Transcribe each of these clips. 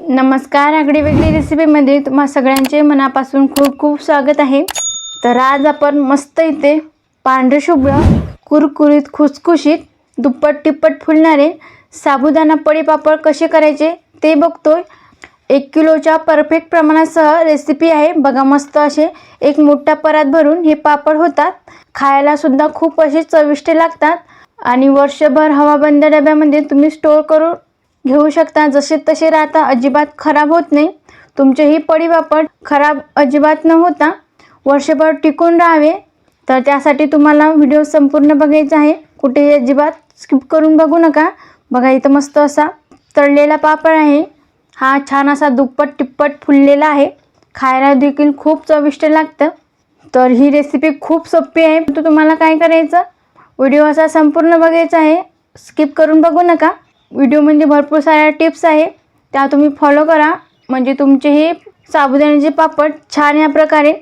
नमस्कार, आगळी वेगळी रेसिपीमध्ये तुम्हा सगळ्यांचे मनापासून खूप खूप स्वागत आहे। तर आज आपण मस्त इथे पांढरे शुभ्र कुरकुरीत खुसखुशीत दुप्पट तिप्पट फुलणारे साबुदाणा पडी पापड कसे करायचे ते बघतोय। 1 किलोच्या परफेक्ट प्रमाणासह रेसिपी आहे बघा। मस्त असे एक मोठा परात भरून हे पापड होतात। खायला सुद्धा खूप असे चविष्ट लागतात आणि वर्षभर हवाबंद डब्यामध्ये तुम्ही स्टोर करून घेऊ शकता। जसे तसे राहता, अजिबात खराब होत नाही। तुमचे ही पडी पापड खराब अजिबात न होता वर्षभर टिकून राहावे तर त्यासाठी तुम्हाला व्हिडिओ संपूर्ण बघायचा आहे। कुठेही अजिबात स्किप करून बघू नका। बघा इथं मस्त असा तळलेला पापड आहे। हा छान असा दुप्पट तिप्पट फुललेला आहे। खायला देखील खूप चविष्ट लागतं। तर ही रेसिपी खूप सोपी आहे। तर तुम्हाला काय करायचं, व्हिडिओ असा संपूर्ण बघायचा आहे, स्किप करून बघू नका। व्हिडिओमध्ये भरपूर साऱ्या टिप्स आहे, त्या तुम्ही फॉलो करा म्हणजे तुमचे हे साबुदाण्याचे पापड छान या प्रकारे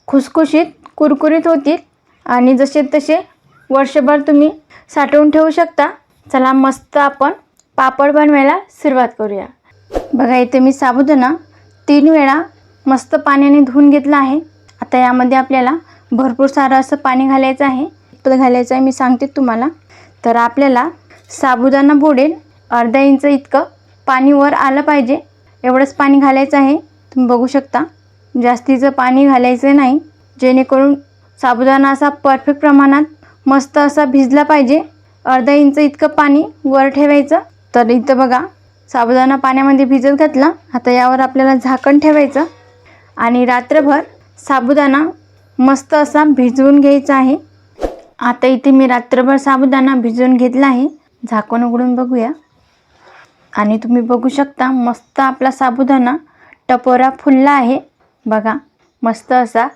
खुसखुशीत कुरकुरीत होतील आणि जसे तसे वर्षभर तुम्ही साठवून ठेवू शकता। चला मस्त आपण पापड बनवायला सुरुवात करूया। बघा इथे मी साबुदाणा 3 वेळा मस्त पाण्याने धुवून घेतला आहे। आता यामध्ये आपल्याला भरपूर सारं असं पाणी घालायचं आहे। किती घालायचं आहे मी सांगते तुम्हाला। तर आपल्याला साबुदाणा बुडेल अर्धा इंच इतकं पाणी वर आलं पाहिजे एवढंच पाणी घालायचं आहे। तुम्ही बघू शकता, जास्तीचं पाणी घालायचं नाही, जेणेकरून साबुदाणा असा परफेक्ट प्रमाणात मस्त असा भिजला पाहिजे। अर्धा इंच इतकं पाणी वर ठेवायचं। तर इथं बघा साबुदाणा पाण्यामध्ये भिजत घातला। आता यावर आपल्याला झाकण ठेवायचं आणि रात्रभर साबुदाणा मस्त असा भिजवून घ्यायचा आहे। आता इथे मी रात्रभर साबुदाणा भिजवून घेतला आहे। झाकण उघडून बघूया आणि तुम्ही बघू शकता मस्त आपला साबुदाणा टपोरा फुलला आहे। बघा मस्त असा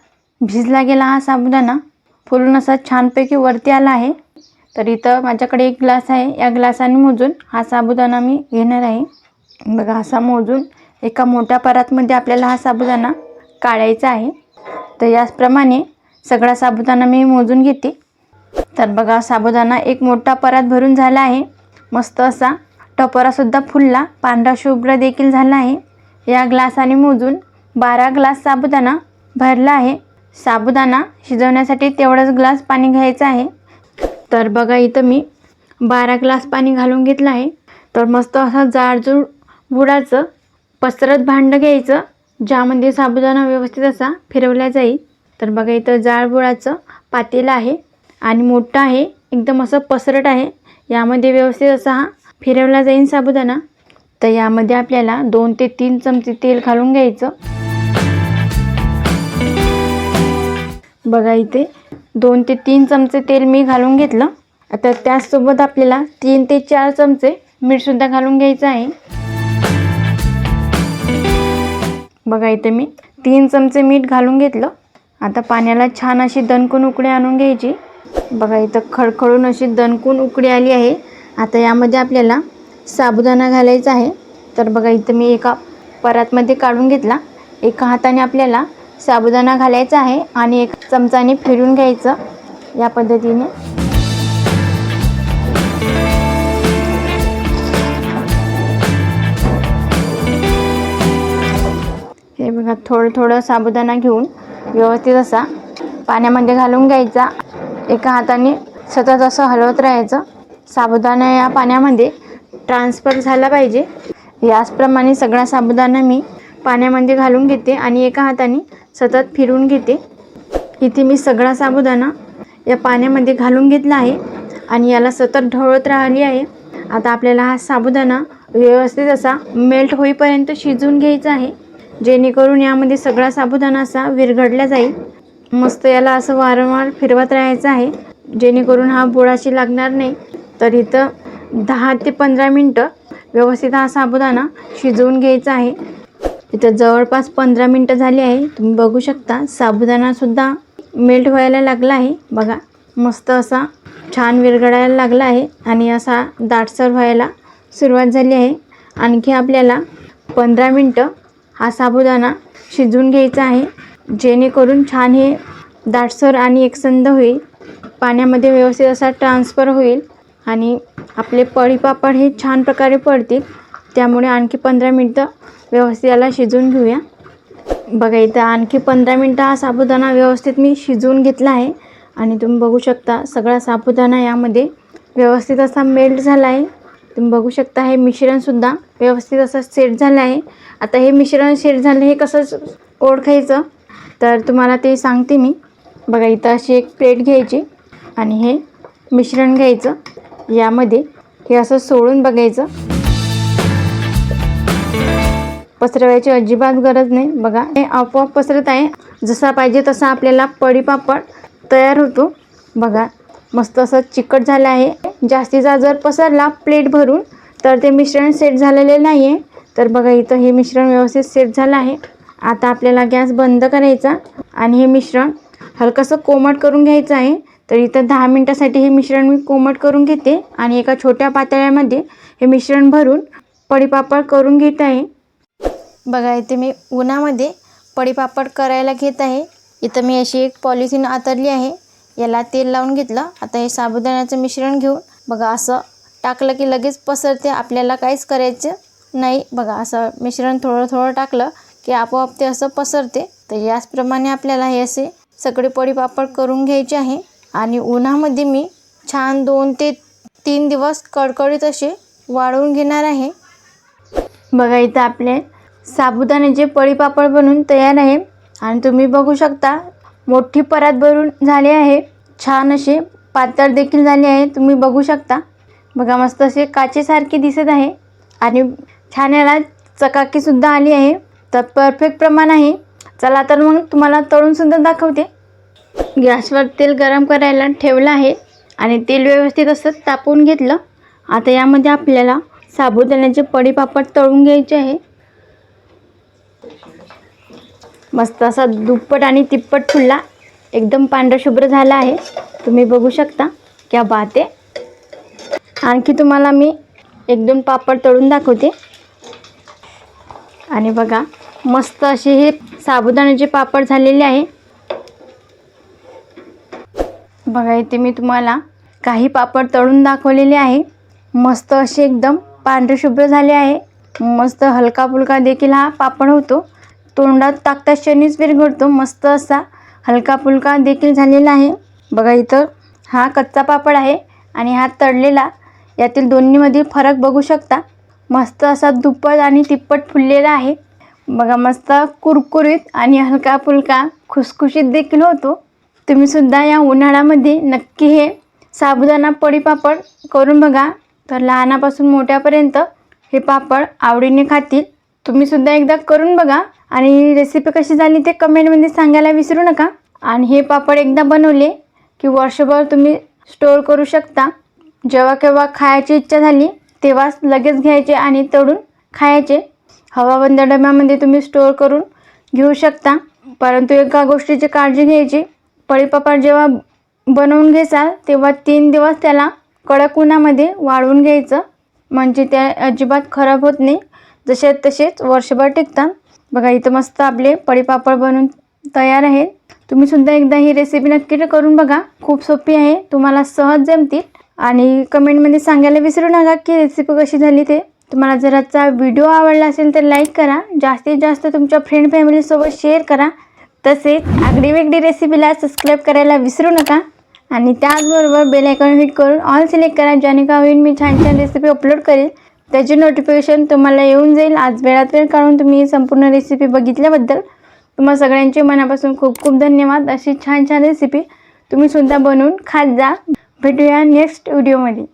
भिजला गेला हा साबुदाणा, फुलून असा छानपैकी वरती आला आहे। तर इथं माझ्याकडे 1 ग्लास आहे, या ग्लासाने मोजून हा साबुदाणा मी घेणार आहे। बघा असा मोजून एका मोठ्या परातमध्ये आपल्याला हा साबुदाणा काढायचा आहे। तर याचप्रमाणे सगळा साबुदाणा मी मोजून घेते। तर बघा साबुदाणा एक मोठा परात भरून झाला आहे। मस्त असा टपोरा सुद्धा फुलला, पांढरा शुभ्र देखील झाला आहे। या ग्लासाने मोजून 12 ग्लास साबुदाणा भरला आहे। साबुदाणा शिजवण्यासाठी तेवढाच ग्लास पाणी घ्यायचं आहे। तर बघा इथं मी 12 ग्लास पाणी घालून घेतलं आहे। तर मस्त असा जाडजूड बुडाचं पसरत भांडं घ्यायचं, ज्यामध्ये साबुदाणा व्यवस्थित असा फिरवला जाईल। तर बघा इथं जाड बुडाचं पातेलं आहे आणि मोठं आहे, एकदम असं पसरट आहे। यामध्ये व्यवस्थित असा हा फिरवला जाईल साबुदाणा। तर यामध्ये आपल्याला 2 ते 3 चमचे तेल घालून घ्यायचं। बघा इथे 2 ते 3 चमचे तेल मी घालून घेतलं। आता त्याचसोबत आपल्याला 3 ते 4 चमचे मीठ सुद्धा घालून घ्यायचं आहे। बघा इथे मी 3 चमचे मीठ घालून घेतलं। आता पाण्याला छान अशी दणकून उकळी आणून घ्यायची। बघा इथं खडखडून अशी दणकून उकळी आली आहे। आता यामध्ये आपल्याला साबुदाणा घालायचा आहे। तर बघा इथं मी एका परातमध्ये काढून घेतला। एका हाताने आपल्याला साबुदाणा घालायचा आहे आणि एक चमचाने फिरवून घ्यायचं या पद्धतीने। हे बघा थोडं थोडं साबुदाणा घेऊन व्यवस्थित असा पाण्यामध्ये घालून घ्यायचा। एका हाताने सतत असं हलवत राहायचं। साबुदाणा या पाण्यामध्ये ट्रान्सफर झाला पाहिजे। याचप्रमाणे सगळा साबुदाणा मी पाण्यामध्ये घालून घेते आणि एका हाताने सतत फिरवून घेते। इथे मी सगळा साबुदाणा या पाण्यामध्ये घालून घेतला आहे आणि याला सतत ढवळत राहिली आहे। आता आपल्याला हा साबुदाणा व्यवस्थित असा मेल्ट होईपर्यंत शिजवून घ्यायचा आहे, जेणेकरून यामध्ये सगळा साबुदाणा असा विरघळला जाईल। मस्त याला असं वारंवार फिरवत राहायचं आहे, जेणेकरून हा बुडाशी लागणार नाही। तर इथं 10 ते 15 मिनटं व्यवस्थित हा साबुदाणा शिजवून घ्यायचा आहे। इथं जवळपास 15 मिनटं झाली आहे। तुम्ही बघू शकता साबुदाणा सुद्धा मेल्ट व्हायला लागला आहे। बघा मस्त असा छान विरघळायला लागला आहे आणि असा दाटसर व्हायला सुरुवात झाली आहे। आणखी आपल्याला 15 मिनटं हा साबुदाणा शिजवून घ्यायचा आहे, जेणेकरून छान हे दाटसर आणि एकसंध होईल, पाण्यामध्ये व्यवस्थित असा ट्रान्सफर होईल आणि आपले पडी पापड हे छान प्रकारे पडतील। त्यामुळे आणखी 15 मिनटं व्यवस्थित याला शिजवून घेऊया. बघा इथं आणखी 15 मिनटं हा साबुदाणा व्यवस्थित मी शिजवून घेतला आहे आणि तुम्ही बघू शकता सगळा साबुदाणा यामध्ये व्यवस्थित असा मेल्ट झाला आहे. तुम्ही बघू शकता हे मिश्रणसुद्धा व्यवस्थित असं सेट झालं आहे. आता हे मिश्रण सेट झालं हे कसं ओळखायचं तर तुम्हाला ते सांगते मी. बघा इथं अशी एक प्लेट घ्यायची आणि हे मिश्रण घ्यायचं, यामध्ये हे असं सोडून बघायचं. पसरवायची अजिबात गरज नाही. बघा हे आपोआप पसरत आहे. जसा पाहिजे तसा आपल्याला पळीपापड तयार होतो. बघा मस्त असं चिकट झालं आहे. जास्तीचा जर पसरला प्लेट भरून तर ते मिश्रण सेट झालेले नाही आहे. तर बघा इथं हे मिश्रण व्यवस्थित सेट झालं आहे. आता आपल्याला गॅस बंद करायचा आणि हे मिश्रण हलकंसं कोमट करून घ्यायचं आहे. तर इथं 10 मिनटासाठी हे मिश्रण मी कोमट करून घेते आणि एका छोट्या पातेल्यामध्ये हे मिश्रण भरून पळीपापड करून घेत आहे. बघा इथे मी उन्हामध्ये पळीपापड करायला घेत आहे. इथं मी अशी एक पॉलिथिन आतरली आहे, याला तेल लावून घेतलं. आता हे साबुदाण्याचं मिश्रण घेऊन बघा असं टाकलं की लगेच पसरते, आपल्याला काहीच करायचं नाही. बघा असं मिश्रण थोडं थोडं टाकलं की आपोआप ते असं पसरते. तर याचप्रमाणे आपल्याला हे असे सगळे पळीपापड करून घ्यायचे आहे आणि उन्हामध्ये मी छान 2 ते 3 दिवस कडकडीत असे वाळवून घेणार आहे. बघा इथं आपले साबुदाण्याचे पळीपापड बनून तयार आहे आणि तुम्ही बघू शकता मोठी परात भरून झाली आहे. छान असे पातळ देखील झाले आहे, तुम्ही बघू शकता. बघा मस्त असे काचेसारखे दिसत आहे आणि छान याला चकाकीसुद्धा आली आहे. तर परफेक्ट प्रमाण आहे. चला तर मग तुम्हाला तळूनसुद्धा दाखवते. गॅसवर तेल गरम करायला ठेवलं आहे आणि तेल व्यवस्थित असं तापवून घेतलं. आता यामध्ये आपल्याला साबुदाण्याचे पळीपापड तळून घ्यायचे आहे. मस्त असा दुप्पट आणि तिप्पट फुलला एकदम पांढरा शुभ्र झाला आहे, तुम्ही बघू शकता. क्या बात आहे. आणखी तुम्हाला मी 1-2 पापड तळून दाखवते. आणि बघा मस्त असे हे साबुदाण्याचे पापड झालेले आहे. बघा इथे मी तुम्हाला काही पापड तळून दाखवलेले आहे. मस्त असे एकदम पांढरे शुभ्र झाले आहे. मस्त हलका फुलका देखील हा पापड होतो, तोंडात टाकता क्षणीच विरघळतो. मस्त असा हलका फुलका देखील झालेला आहे. बघा इथं हा कच्चा पापड आहे आणि हा तळलेला, यातील दोन्हीमधील फरक बघू शकता. मस्त असा दुप्पट आणि तिप्पट फुललेला आहे. बघा मस्त कुरकुरीत आणि हलका फुलका खुसखुशीत देखील होतो. तुम्ही सुद्धा या उन्हाळ्यामध्ये नक्की हे साबुदाणा पळीपापड करून बघा. तर लहानापासून मोठ्यापर्यंत हे पापड आवडीने खातील. तुम्ही सुद्धा एकदा करून बघा आणि रेसिपी कशी झाली ते कमेंटमध्ये सांगायला विसरू नका. आणि हे पापड एकदा बनवले की वर्षभर तुम्ही स्टोअर करू शकता. जेव्हा केव्हा खायची इच्छा झाली तेव्हाच लगेच घ्यायचे आणि तळून खायचे. हवाबंद डब्यामध्ये तुम्ही स्टोअर करून घेऊ शकता. परंतु एका गोष्टीची काळजी घ्यायची, पळीपापड जेव्हा बनवून घ्याल तेव्हा 3 दिवस त्याला कडक उन्हामध्ये वाळवून घ्यायचं, म्हणजे ते अजिबात खराब होत नाही. जसे तसेच वर्षभर टिकतात. बघा इथं मस्त आपले पळीपापड बनवून तयार आहेत. तुम्ही सुद्धा एकदा ही रेसिपी नक्की करून बघा, खूप सोपी आहे, तुम्हाला सहज जमतील. आणि कमेंटमध्ये सांगायला विसरू नका की रेसिपी कशी झाली ते. तुम्हाला जर आजचा व्हिडिओ आवडला असेल तर लाईक करा, जास्तीत जास्त तुमच्या फ्रेंड फॅमिलीसोबत शेअर करा. तसेच आगळी वेगळी रेसिपीला सबस्क्राईब करायला विसरू नका आणि त्याचबरोबर बेल आयकॉन हिट करून ऑल सिलेक्ट करा, जेणेकरून मी छान छान रेसिपी अपलोड करेल त्याची नोटिफिकेशन तुम्हाला येऊन जाईल. आज वेळात वेळ काढून तुम्ही ही संपूर्ण रेसिपी बघितल्याबद्दल तुम्हा सगळ्यांचे मनापासून खूप खूप धन्यवाद. अशी छान छान रेसिपी तुम्ही सुद्धा बनवून खात जा. भेटूया नेक्स्ट व्हिडिओमध्ये.